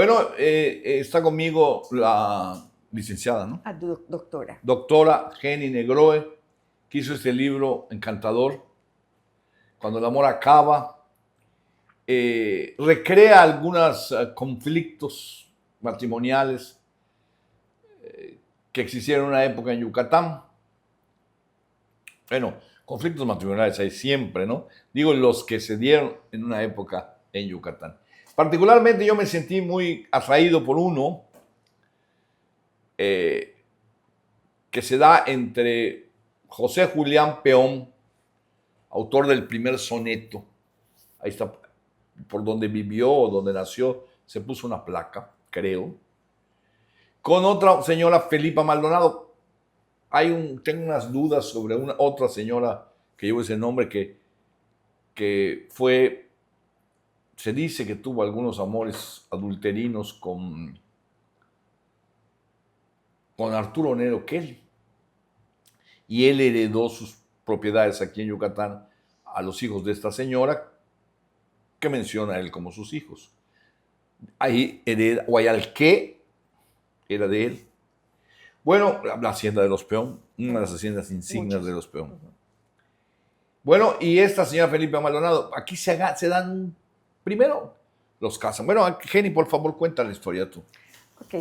Bueno, está conmigo la licenciada, ¿no? Doctora. Doctora Jenny Negroe, que hizo este libro encantador, Cuando el amor acaba. Recrea algunos conflictos matrimoniales que existieron en una época en Yucatán. Bueno, conflictos matrimoniales hay siempre, ¿no? Digo, los que se dieron en una época en Yucatán. Particularmente yo me sentí muy atraído por uno que se da entre José Julián Peón, autor del primer soneto. Ahí está, por donde vivió o donde nació, se puso una placa, creo. Con otra señora, Felipa Maldonado. Tengo unas dudas sobre otra señora que lleva ese nombre que se dice que tuvo algunos amores adulterinos con Arturo Nero Kelly. Y él heredó sus propiedades aquí en Yucatán a los hijos de esta señora, que menciona a él como sus hijos. Ahí hereda, Guayalqué era de él. Bueno, la hacienda de los Peón, una de las haciendas insignias de los Peón. Bueno, y esta señora Felipe Maldonado, aquí se dan, primero los casan. Bueno, Jenny, por favor, cuenta la historia tú. Ok,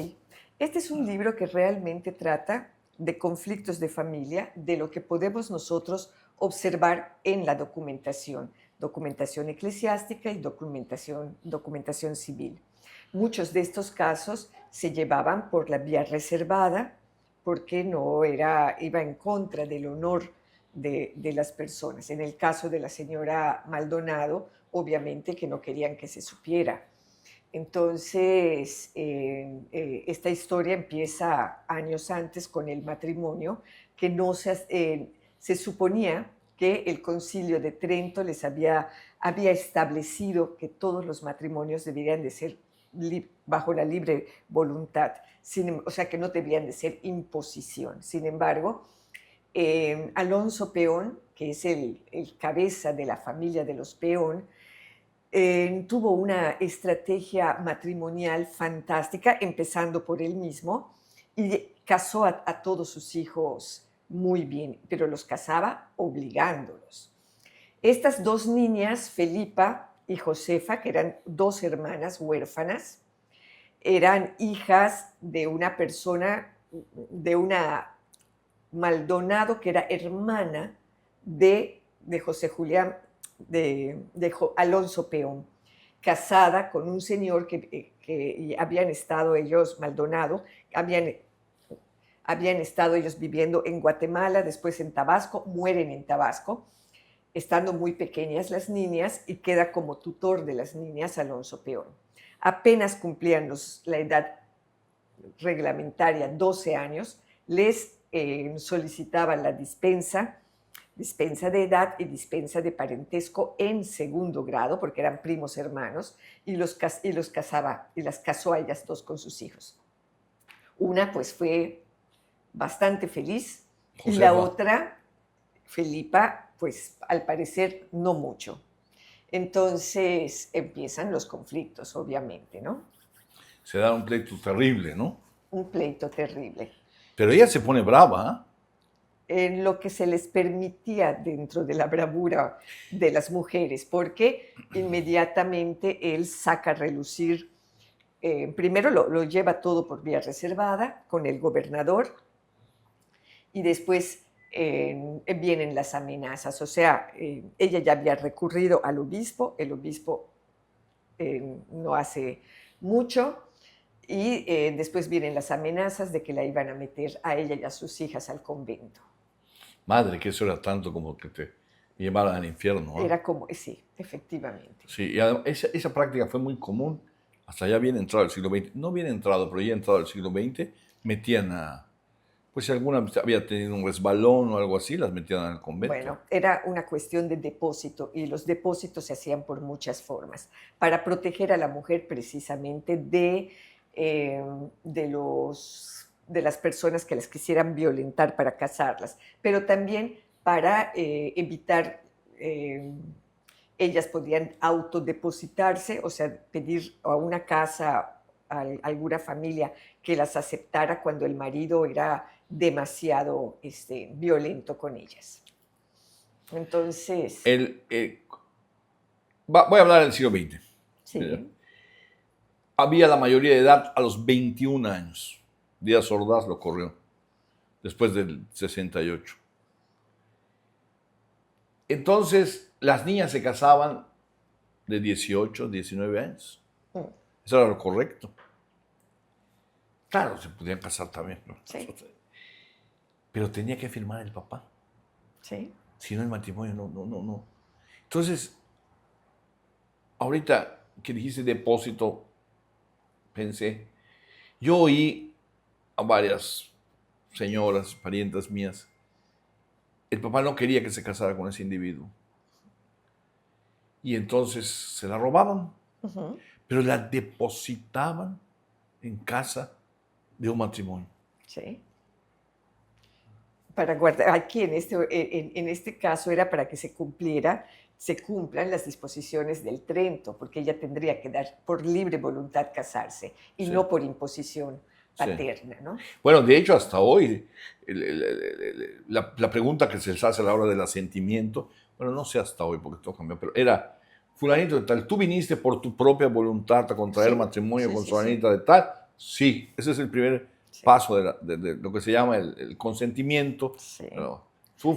este es un libro que realmente trata de conflictos de familia, de lo que podemos nosotros observar en la documentación eclesiástica y documentación civil. Muchos de estos casos se llevaban por la vía reservada porque iba en contra del honor de las personas. En el caso de la señora Maldonado, obviamente que no querían que se supiera. Entonces, esta historia empieza años antes con el matrimonio, que se suponía que el Concilio de Trento les había establecido que todos los matrimonios deberían de ser bajo la libre voluntad, o sea, que no debían de ser imposición. Sin embargo, Alonso Peón, que es el cabeza de la familia de los Peón, tuvo una estrategia matrimonial fantástica, empezando por él mismo, y casó a todos sus hijos muy bien, pero los casaba obligándolos. Estas dos niñas, Felipa y Josefa, que eran dos hermanas huérfanas, eran hijas de una persona, de una Maldonado, que era hermana de José Julián, de Alonso Peón, casada con un señor que habían estado ellos, Maldonado, habían estado ellos viviendo en Guatemala, después en Tabasco, mueren en Tabasco, estando muy pequeñas las niñas, y queda como tutor de las niñas Alonso Peón. Apenas cumplían la edad reglamentaria, 12 años, les solicitaban la dispensa de edad y dispensa de parentesco en segundo grado, porque eran primos hermanos, y las casó a ellas dos con sus hijos. Una pues fue bastante feliz, Josefa. Y la otra, Felipa, pues al parecer no mucho. Entonces empiezan los conflictos, obviamente, ¿no? Se da un pleito terrible, ¿no? Un pleito terrible. Pero ella se pone brava, en lo que se les permitía dentro de la bravura de las mujeres, porque inmediatamente él saca a relucir, primero lo lleva todo por vía reservada con el gobernador, y después vienen las amenazas. O sea, ella ya había recurrido al obispo, el obispo no hace mucho, y después vienen las amenazas de que la iban a meter a ella y a sus hijas al convento. Madre, que eso era tanto como que te llevaran al infierno. Era como, sí, efectivamente. Sí, y esa práctica fue muy común hasta ya bien entrado el siglo XX. No bien entrado, pero ya entrado el siglo XX, metían pues si alguna había tenido un resbalón o algo así, las metían al convento. Bueno, era una cuestión de depósito, y los depósitos se hacían por muchas formas, para proteger a la mujer precisamente de las personas que las quisieran violentar para casarlas, pero también para evitar, ellas podían autodepositarse, o sea, pedir a una casa alguna familia que las aceptara cuando el marido era demasiado violento con ellas. Entonces, Voy a hablar del siglo XX. Mira. sí. Había la mayoría de edad a los 21 años. Díaz Ordaz lo corrió después del 68. Entonces, las niñas se casaban de 18, 19 años. Mm, Eso era lo correcto. Claro, se podían casar también, ¿no? sí, Pero tenía que firmar el papá. sí. Si no, el matrimonio no. Entonces, ahorita que dijiste depósito, pensé, yo oí a varias señoras, parientas mías, el papá no quería que se casara con ese individuo. Y entonces se la robaban, Ujú, pero la depositaban en casa de un matrimonio. sí. Para guardar, aquí en este caso era para que se cumplan las disposiciones del Trento, porque ella tendría que dar por libre voluntad casarse y Sí, no por imposición sí. paterna, ¿no? Bueno, de hecho, hasta hoy, la pregunta que se les hace a la hora del asentimiento, bueno, no sé hasta hoy porque todo cambió, pero era, fulanito de tal, ¿tú viniste por tu propia voluntad a contraer Sí, matrimonio sí, con sí, sí, fulanita de tal? Sí, ese es el primer sí, paso de lo que se llama el consentimiento. sí. Bueno, ¿tú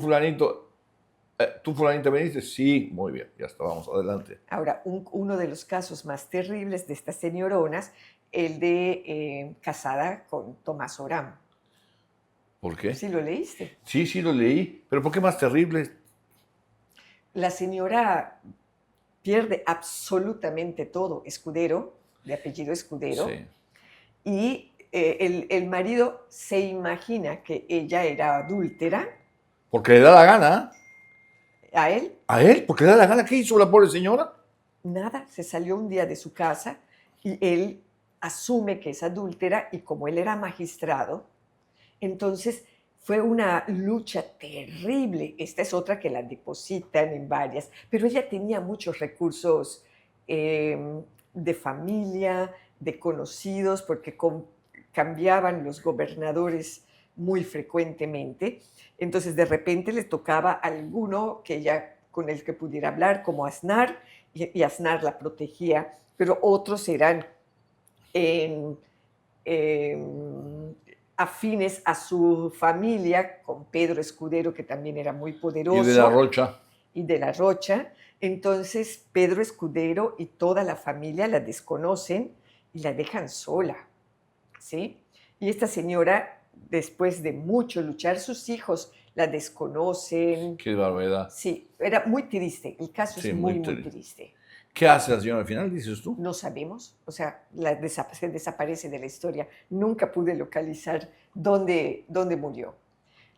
fulanita viniste? Sí, muy bien, ya está, vamos adelante. Ahora, uno de los casos más terribles de estas señoronas, el de casada con Tomás Oram. ¿Por qué? ¿Sí lo leíste? Sí, sí lo leí, pero ¿por qué más terrible? La señora pierde absolutamente todo, Escudero, de apellido Escudero, Sí. y el marido se imagina que ella era adúltera Porque le da la gana. a él. ¿A él? Porque le da la gana. ¿Qué hizo la pobre señora? Nada, se salió un día de su casa y él asume que es adúltera y como él era magistrado, entonces fue una lucha terrible. Esta es otra que la depositan en varias, pero ella tenía muchos recursos de familia, de conocidos, porque cambiaban los gobernadores muy frecuentemente. Entonces de repente le tocaba a alguno que ella, con el que pudiera hablar, como Aznar, y Aznar la protegía, pero otros eran em, em, afines a su familia, con Pedro Escudero, que también era muy Y de la poderoso, Rocha. y de la Rocha. Entonces, Pedro Escudero y toda la familia la desconocen y la dejan sola, ¿sí? Y esta señora, después de mucho luchar, sus hijos la desconocen. Qué barbaridad. Sí, era muy triste. El caso es Sí, muy muy, muy triste. triste. ¿Qué hace la señora al final, dices tú? No sabemos, o sea, se desaparece de la historia. Nunca pude localizar dónde murió.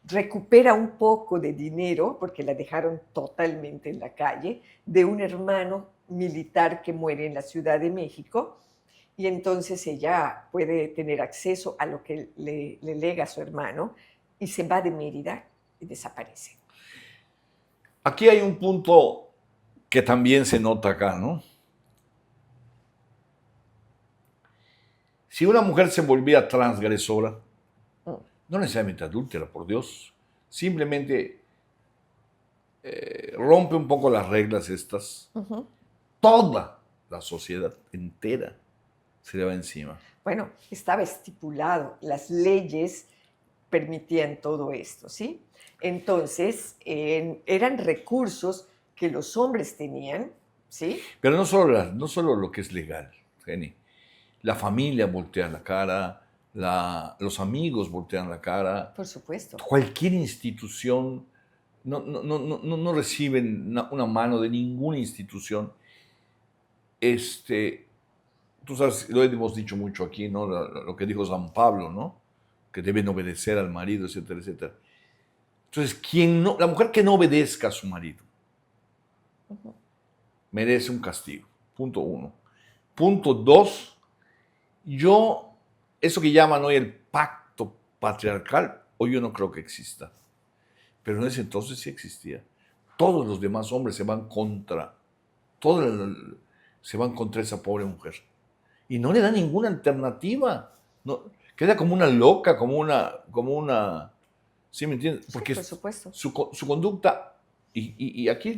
Recupera un poco de dinero, porque la dejaron totalmente en la calle, de un hermano militar que muere en la Ciudad de México, y entonces ella puede tener acceso a lo que le lega a su hermano, y se va de Mérida y desaparece. Aquí hay un punto que también se nota acá, ¿no? Si una mujer se volvía transgresora, Mm, no necesariamente adúltera, por Dios, simplemente rompe un poco las reglas estas, ujú. toda la sociedad entera se le va encima. Bueno, estaba estipulado, las leyes permitían todo esto, ¿sí? Entonces, eran recursos que los hombres tenían, ¿sí? Pero no solo lo que es legal, Jenny. La familia voltea la cara, los amigos voltean la cara, Por supuesto. cualquier institución no reciben una mano de ninguna institución. Tú sabes, lo hemos dicho mucho aquí, ¿no? Lo que dijo San Pablo, ¿no? Que deben obedecer al marido, etcétera, etcétera. Entonces, la mujer que no obedezca a su marido Ujú. merece un castigo. Punto uno. Punto dos, eso que llaman hoy el pacto patriarcal, hoy yo no creo que exista. Pero en ese entonces sí existía. Todos los demás hombres se van contra esa pobre mujer. y no le da ninguna alternativa. No, queda como una loca, ¿sí me entiendes? Sí, Porque por supuesto. su conducta, y aquí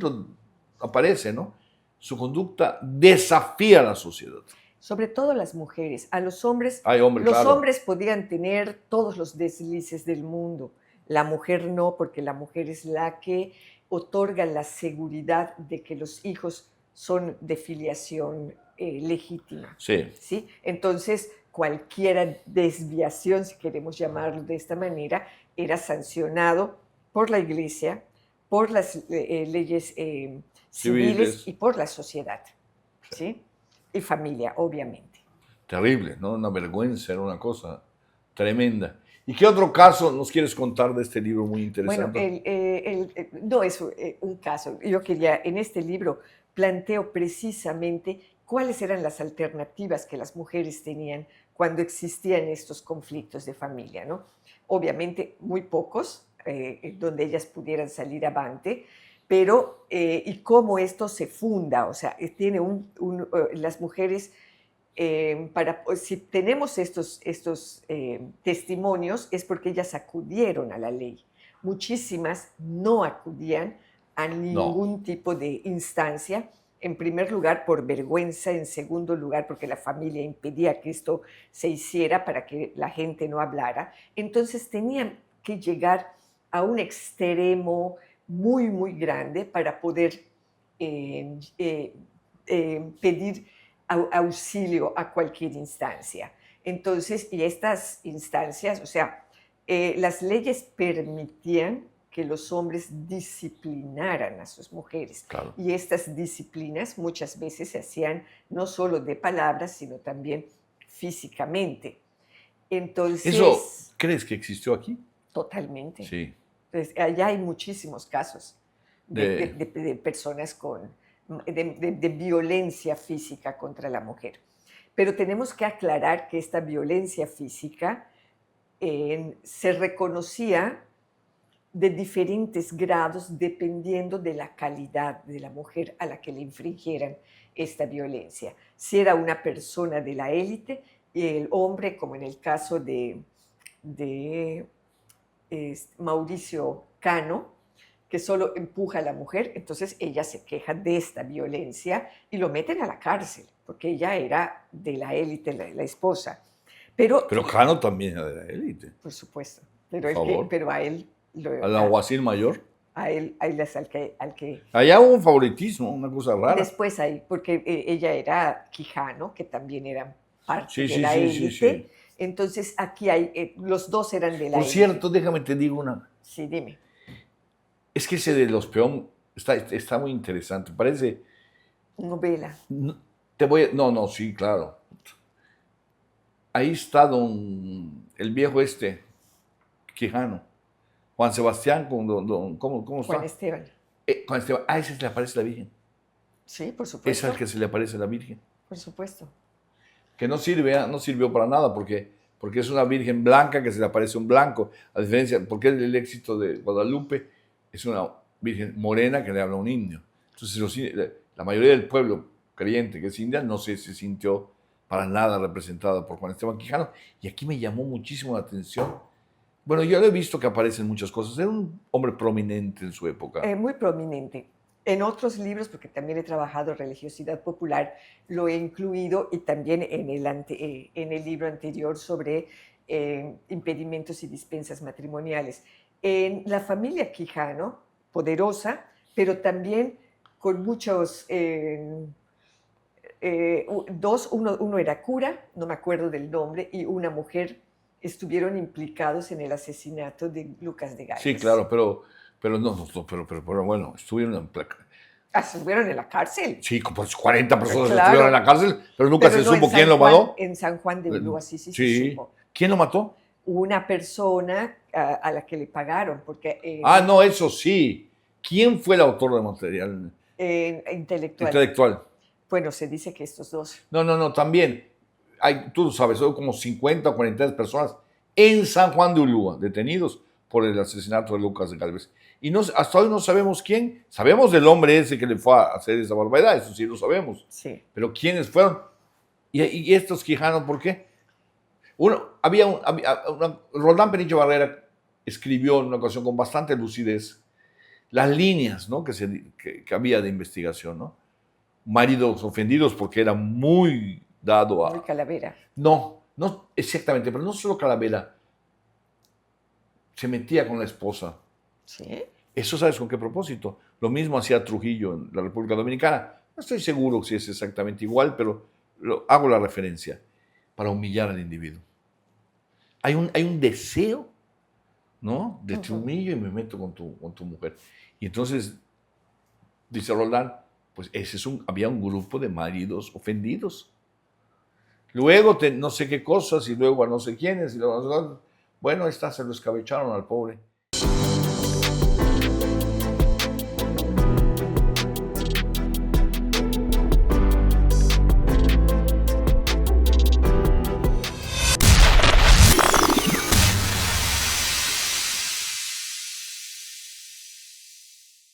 aparece, ¿no? Su conducta desafía a la sociedad. Sobre todo las mujeres. A los hombres, Ay, hombre, los claro. hombres podían tener todos los deslices del mundo. La mujer no, porque la mujer es la que otorga la seguridad de que los hijos son de filiación legítima. Sí, ¿Sí? Entonces, cualquier desviación, si queremos llamarlo de esta manera, era sancionado por la iglesia, por las leyes civiles civiles. y por la sociedad. ¿Sí? Y familia, obviamente. Terrible, ¿no? Una vergüenza, era una cosa tremenda. ¿Y qué otro caso nos quieres contar de este libro muy Bueno, interesante? no es un caso. Yo quería, en este libro, planteo precisamente cuáles eran las alternativas que las mujeres tenían cuando existían estos conflictos de familia, ¿no? Obviamente, muy pocos, donde ellas pudieran salir avante, pero, y cómo esto se funda, o sea, tiene las mujeres si tenemos estos testimonios es porque ellas acudieron a la ley. Muchísimas no acudían a No, ningún tipo de instancia, en primer lugar por vergüenza, en segundo lugar porque la familia impedía que esto se hiciera para que la gente no hablara. Entonces tenían que llegar a un extremo muy, muy grande para poder pedir auxilio a cualquier instancia. Entonces, y estas instancias, o sea, las leyes permitían que los hombres disciplinaran a sus mujeres. claro. Y estas disciplinas muchas veces se hacían no solo de palabras, sino también físicamente. ¿Eso Entonces, crees que existió aquí? totalmente. Sí. Pues, allá hay muchísimos casos De, de personas de violencia física contra la mujer. Pero tenemos que aclarar que esta violencia física se reconocía de diferentes grados dependiendo de la calidad de la mujer a la que le infringieran esta violencia. Si era una persona de la élite y el hombre, como en el caso de Mauricio Cano, que solo empuja a la mujer, entonces ella se queja de esta violencia y lo meten a la cárcel, porque ella era de la élite, la esposa. Pero, pero Cano también era de la élite, por supuesto, por favor. pero a él, Al alguacil mayor. a él es al que Allá hubo un favoritismo, una cosa rara. después ahí, porque ella era quijano, que también eran parte Sí, de sí, la sí, sí, sí. élite, entonces aquí hay, los dos eran de la Por élite. cierto, déjame te digo una. Sí, dime. Es que ese de los peón está muy interesante. Parece. Novela. No, sí, claro. Ahí está el viejo Quijano. Juan Sebastián ¿cómo Juan está? Esteban. Juan Esteban. Ah, ese se le aparece la Virgen. Sí, por Es supuesto. al que se le aparece la Virgen. Por supuesto. Que no sirve, no sirvió para nada porque es una Virgen blanca que se le aparece un blanco. A diferencia, porque el éxito de Guadalupe es una Virgen morena que le habla a un indio. Entonces la mayoría del pueblo creyente que es india no se sintió para nada representada por Juan Esteban Quijano. Y aquí me llamó muchísimo la atención. Bueno, yo lo he visto que aparece en muchas cosas. Era un hombre prominente en su época. Muy prominente. En otros libros, porque también he trabajado religiosidad popular, lo he incluido y también en el libro anterior sobre impedimentos y dispensas matrimoniales. En la familia Quijano, poderosa, pero también con muchos, uno era cura, no me acuerdo del nombre, y una mujer estuvieron implicados en el asesinato de Lucas de Sí, Galvez. claro, pero bueno, estuvieron en placa. Estuvieron en la cárcel. Sí, como 40 personas Claro. estuvieron en la cárcel, pero nunca Pero se no supo en quién San lo Juan, mató. en San Juan de Ulúa sí se Sí. supo. ¿Quién lo mató? Una persona a la que le pagaron, porque No, eso sí. ¿Quién fue el autor del material intelectual. intelectual? Bueno, se dice que estos dos. No, también. Tú lo sabes, son como 50 o 43 personas en San Juan de Ulúa detenidos por el asesinato de Lucas de Galvez. Y hasta hoy no sabemos quién. Sabemos del hombre ese que le fue a hacer esa barbaridad, eso sí lo sabemos. Sí. Pero quiénes fueron, Y estos Quijano, ¿por qué? Roldán Peniche Barrera escribió en una ocasión con bastante lucidez las líneas, ¿no? que había de investigación, ¿no? Maridos ofendidos porque era muy dado Muy calavera. No exactamente, pero no solo calavera, se metía con la esposa. Sí. ¿Eso sabes con qué propósito? Lo mismo hacía Trujillo en la República Dominicana. No estoy seguro si es exactamente igual, pero hago la referencia para humillar al individuo. Hay un deseo, ¿no? De te humillo y me meto con tu mujer. Y entonces, dice Roldán, pues había un grupo de maridos ofendidos. Luego no sé qué cosas y luego a no sé quiénes. Y luego, bueno, ahí está, se lo escabecharon al pobre.